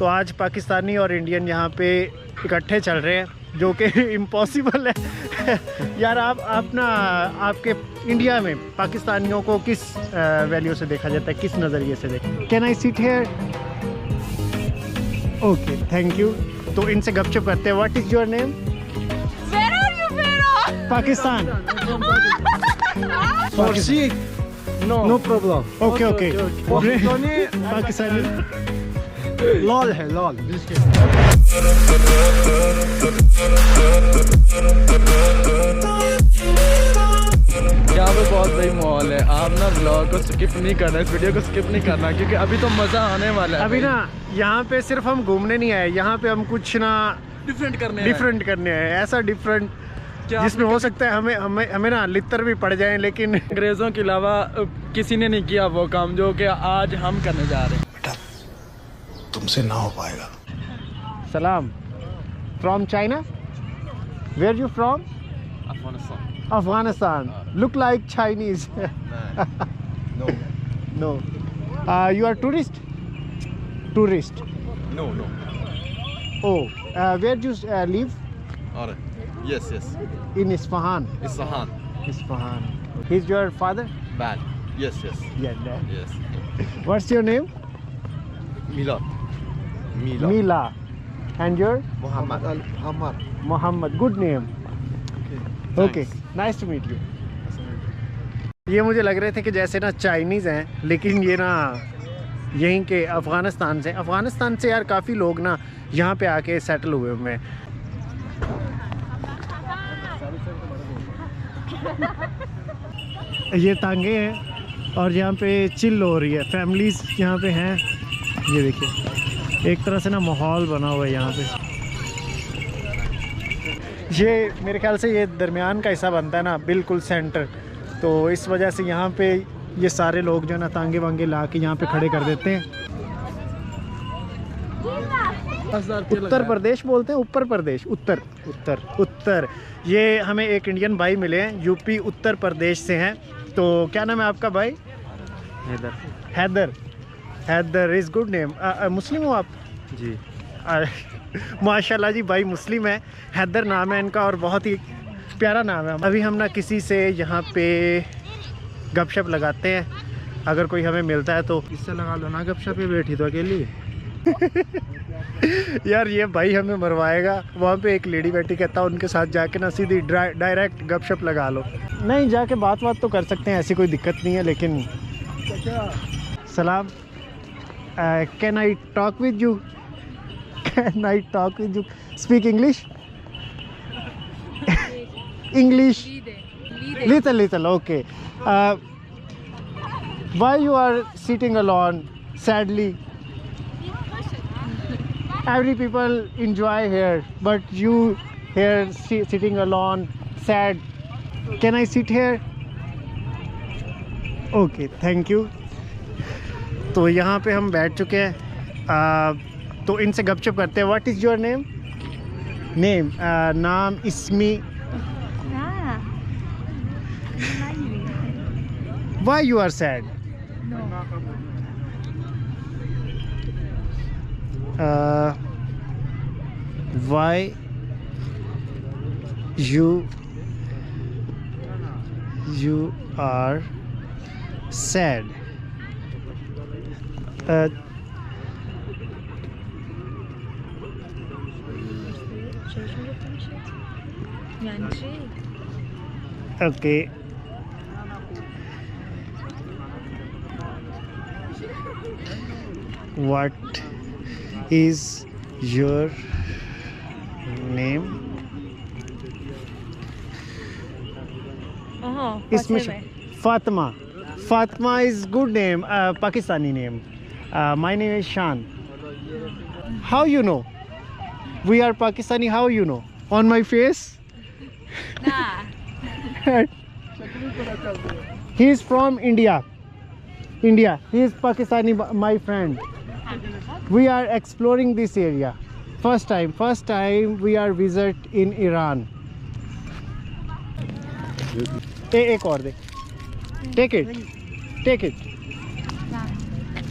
तो आज पाकिस्तानी और इंडियन यहाँ पे इकट्ठे चल रहे हैं, जो कि इम्पॉसिबल है। यार आप ना, आपके इंडिया में पाकिस्तानियों को किस वैल्यू से देखा जाता है, किस नज़रिए से देखा? Can I sit here? Okay, thank you. तो इनसे गपशप करते हैं। What is your name? Pakistan. No problem. Okay okay. Pakistani लॉल है, लॉल। यहाँ पे बहुत सही माहौल है। आप ना ब्लॉग को स्किप नहीं करना, इस वीडियो को स्किप नहीं करना, क्योंकि अभी तो मज़ा आने वाला है। अभी ना यहाँ पे सिर्फ हम घूमने नहीं आए, यहाँ पे हम कुछ ना डिफरेंट करने आए। ऐसा डिफरेंट जिसमें हो सकता है हमें ना लित्तर भी पड़ जाए, लेकिन अंग्रेज़ों के अलावा किसी ने नहीं किया वो काम जो कि आज हम करने जा रहे हैं। बेटा तुमसे ना हो पाएगा। सलाम। From China? Where you from? Afghanistan. Look like Chinese. No. You are tourist? No. Oh, where do you live? Yes. In Isfahan. Isfahan. He's your father? Bad. Yes. Yeah, that. Yes. What's your name? Mila. And your? Muhammad. Good name. Okay. Nice to meet you. ये मुझे लग रहे थे कि जैसे ना Chinese हैं, लेकिन ये ना यहीं के अफ़गानिस्तान से यार काफ़ी लोग ना यहाँ पे आके सेटल हुए हुए हैं। ये तांगे हैं और यहाँ पे चिल हो रही है, फैमिलीज़ यहाँ पे हैं। ये देखिए, एक तरह से ना माहौल बना हुआ है यहाँ पे। ये मेरे ख्याल से ये दरमियान का हिस्सा बनता है ना, बिल्कुल सेंटर, तो इस वजह से यहाँ पे ये सारे लोग जो है ना तांगे वांगे ला के यहाँ पे खड़े कर देते हैं। उत्तर प्रदेश बोलते हैं, ऊपर प्रदेश, उत्तर। ये हमें एक इंडियन भाई मिले हैं, यूपी उत्तर प्रदेश से हैं। तो क्या नाम है आपका भाई? Haider is good name. मुस्लिम हो आप? जी। माशाल्लाह जी, भाई मुस्लिम है। हैदर नाम है इनका और बहुत ही प्यारा नाम है। अभी हम ना किसी से यहाँ पे गपशप लगाते हैं, अगर कोई हमें मिलता है तो। इससे लगा लो ना गपशप, ये बैठी तो अकेली। यार ये भाई हमें मरवाएगा। वहाँ पे एक लेडी बैठी, कहता है उनके साथ जाके ना सीधी डायरेक्ट गपशप लगा लो। नहीं, जाके बात तो कर सकते हैं, ऐसी कोई दिक्कत नहीं है। लेकिन सलाम। Can I talk with you? Speak English? English? Little. Okay. Why you are sitting alone? Sadly. Every people enjoy here, but you here sitting alone, sad. Can I sit here? Okay, thank you. तो यहाँ पे हम बैठ चुके हैं, तो इनसे गपशप करते हैं। What is your name? नाम इसमी। Why you are sad? Why you are sad? Okay. What is your name? इसमें Fatima is good name, Pakistani name. My name is Shan. How you know? We are Pakistani. How you know? On my face? Nah. He is from India. He is Pakistani, my friend. We are exploring this area. First time we are visit in Iran. एक और दे. Take it.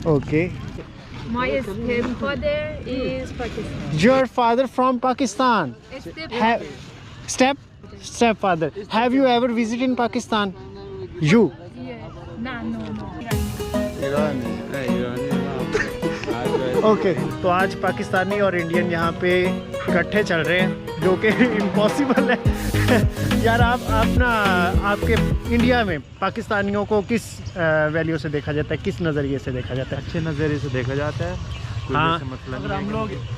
Okay. My stepfather is Pakistan. Your father from Pakistan. Stepfather. Have you ever visited in Pakistan? You. No. Okay तो आज पाकिस्तानी और Indian यहाँ पे इकट्ठे चल रहे हैं जो कि इम्पॉसिबल है यार। आप ना आपके इंडिया में पाकिस्तानियों को किस वैल्यू से देखा जाता है, किस नज़रिए से देखा जाता है? अच्छे नज़रिए से देखा जाता है। हाँ,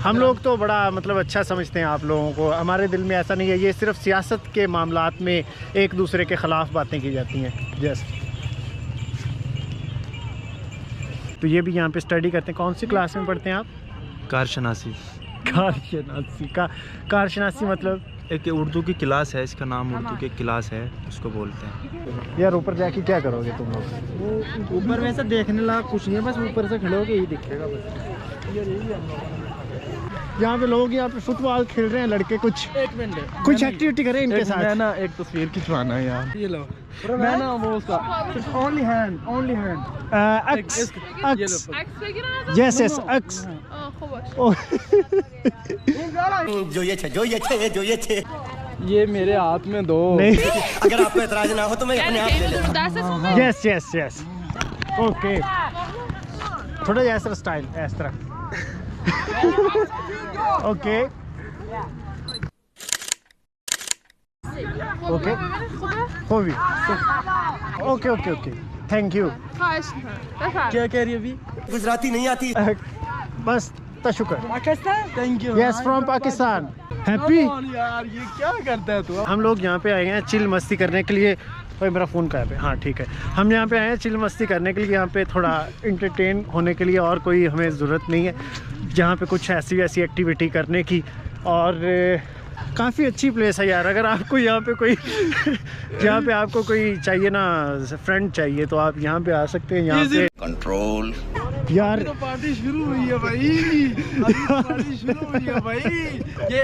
हम लोग तो बड़ा मतलब अच्छा समझते हैं आप लोगों को। हमारे दिल में ऐसा नहीं है, ये सिर्फ सियासत के मामलात में एक दूसरे के ख़िलाफ़ बातें की जाती हैं। जस्ट तो ये भी यहाँ पे स्टडी करते हैं। कौन सी क्लास में पढ़ते हैं आप? कारशनासी। कारशनासी मतलब एक उर्दू की क्लास है, इसका नाम उर्दू की क्लास है, उसको बोलते हैं। यार ऊपर जाके क्या करोगे तुम लोग? ऊपर वैसे देखने लायक कुछ नहीं है, बस ऊपर से खड़े होके ही दिखेगा बस। यहाँ पे लोग यहाँ पे फुटबॉल खेल रहे हैं लड़के, कुछ कुछ एक्टिविटी करें इनके साथ। मैं ना एक तस्वीर खिंचवाना है यार। ये लो मैं ना वो उसका ओनली हैंड यस अक्स जो ये थे ये मेरे हाथ में दो। नहीं अगर आपको एतराज ना हो तो मैं अपने आप ले लेता। यस ओके थोड़ा ऐसा स्टाइल इस तरह ओके ओके थैंक यू। क्या कह रही है अभी? गुजराती नहीं आती। बस शुक्र। Thank you. Yes from Pakistan. Happy यार ये क्या करता है तू? हम लोग यहाँ पे आए हैं चिल मस्ती करने के लिए। भाई मेरा फ़ोन कहाँ पे? हाँ ठीक है, हम यहाँ पे आए हैं चिल मस्ती करने के लिए। यहाँ पे थोड़ा इंटरटेन होने के लिए और कोई हमें ज़रूरत नहीं है, जहाँ पे कुछ ऐसी वैसी एक्टिविटी करने की। और काफ़ी अच्छी प्लेस है यार। अगर आपको यहाँ पे कोई यहाँ पे आपको कोई चाहिए ना, फ्रेंड चाहिए, तो आप यहाँ पे आ सकते हैं। यहाँ पे कंट्रोल यार तो पार्टी शुरू हुई है भाई, पार्टी शुरू हुई है भाई। ये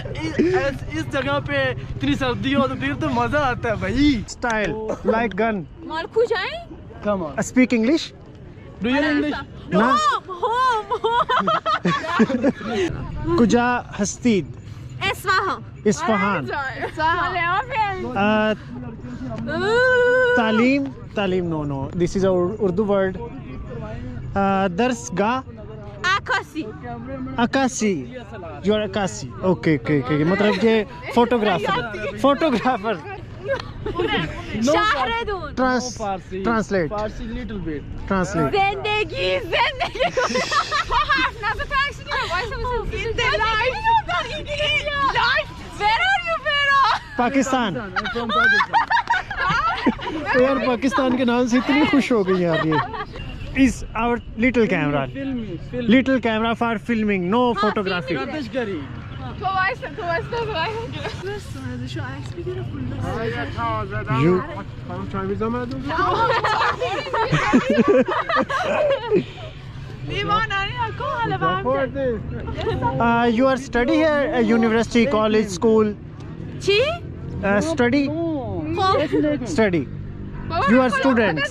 इस जगह पे इतनी सर्दी हो तो फिर तो मजा आता है भाई। Style like gun. माल खुश आए? Come on speak English do you English? ना कुजा हस्तीद इस्फहान तालीम no this is Urdu word. दर्सगाह अकासी योर अकासी ओके मतलब ये photographer translate little bit translate Zendegi. Nasıl Where are you, Pakistan. यार पाकिस्तान के नाम से इतनी खुश हो गई यार। ये is our little camera for filming, no photography. You are study here, university, college, school? Study. You are students.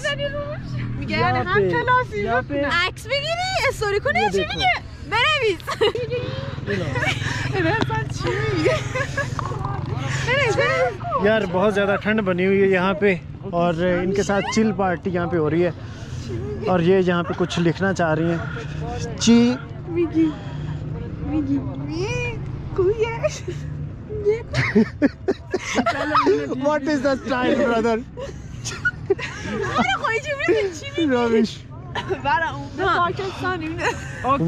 यार बहुत ज़्यादा ठंड बनी हुई है यहाँ पे, और इनके साथ चिल पार्टी यहाँ पे हो रही है। और ये यहाँ पे कुछ लिखना चाह रही हैं। What is the style, brother? Rubbish.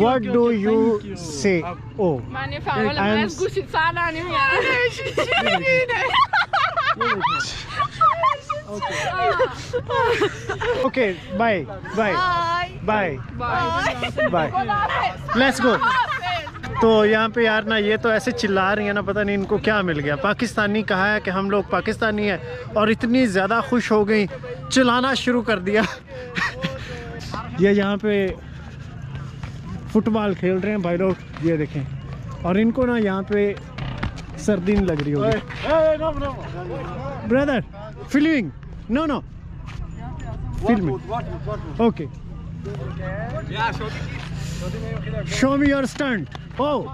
What do you say? Oh, okay, bye. Let's go. तो यहाँ पे यार ना ये तो ऐसे चिल्ला रही है ना, पता नहीं इनको क्या मिल गया। पाकिस्तानी कहा है कि हम लोग पाकिस्तानी हैं, और इतनी ज़्यादा खुश हो गई, चिल्लाना शुरू कर दिया। ये यहाँ पे फुटबॉल खेल रहे हैं भाई लोग, ये देखें। और इनको ना यहाँ पे सर्दी नहीं लग रही होगी। Brother filming no filming okay Show me your stunt. Oh.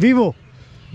Vivo.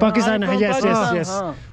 Pakistan. Yes.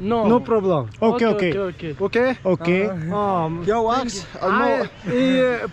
No. No problem. Okay. Okay. Yo, wax.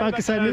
Pakistani.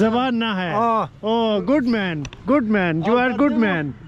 Zaban na hai. Oh, good man. You are good man.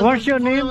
What's your name?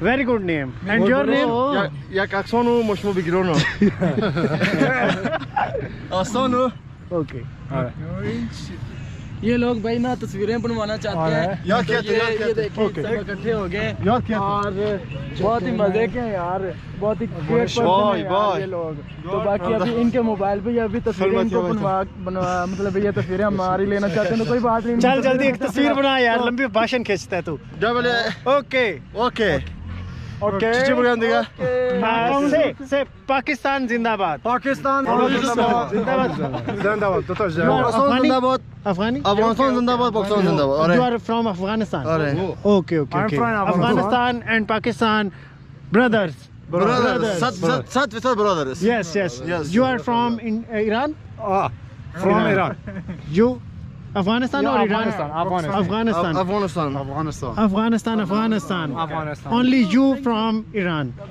Very good name. And your name? Jak aksonu moshmo bigrono. Asonu. Okay. ये लोग भाई ना तस्वीरें बनवाना चाहते हैं याद किया था, याद ये किया था। देखिए Okay. सब इकट्ठे हो गए याद किया था। और बहुत ही मजे के हैं यार बहुत ही great person बाय, हैं यार बाय। ये लोग तो बाकी अभी इनके मोबाइल पे ये अभी तस्वीरें इनको बनवा मतलब ये तस्वीरें हमारी लेना चाहते हैं तो कोई बात नहीं चल जल्दी एक तस्वीर बना यार लंबी भाषण खींचता है तू Double. Okay. Okay. Okay. Cici bugan diga. Say Pakistan जिंदाबाद. पाकिस्तान जिंदाबाद तो You are Afghanistan Afghani? zindabad. Afghani? Afghanistan zindabad. Pakistan zindabad. You Are. are from Afghanistan. Are. Okay. I'm from Afghanistan and Pakistan brothers. Brothers. Sat ve sat brothers. Yes. You are from Iran? from Iran. You Afghanistan or Iran? Afghanistan. Afghanistan. Afghanistan. Only you from Iran.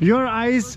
Your eyes.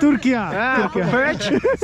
Turkey.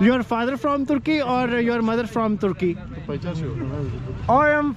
Your father from Turkey or your mother from Turkey? I am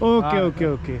Okay.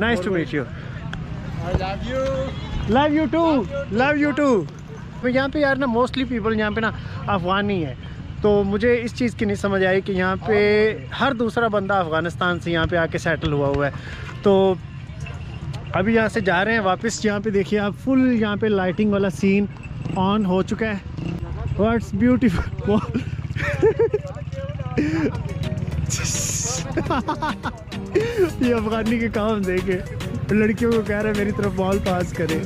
I love you too. तो यहाँ पे यार ना mostly people यहाँ पे ना अफगानी है तो मुझे इस चीज़ की नहीं समझ आई कि यहाँ पे हर दूसरा बंदा अफ़गानिस्तान से यहाँ पे आके सेटल हुआ है तो अभी यहाँ से जा रहे हैं वापस यहाँ पे देखिए आप फुल यहाँ पे लाइटिंग वाला सीन ऑन हो चुका है व्हाट्स ब्यूटीफुल ये अफगानी के काम देखे लड़कियों को कह रहे हैं मेरी तरफ बॉल पास करे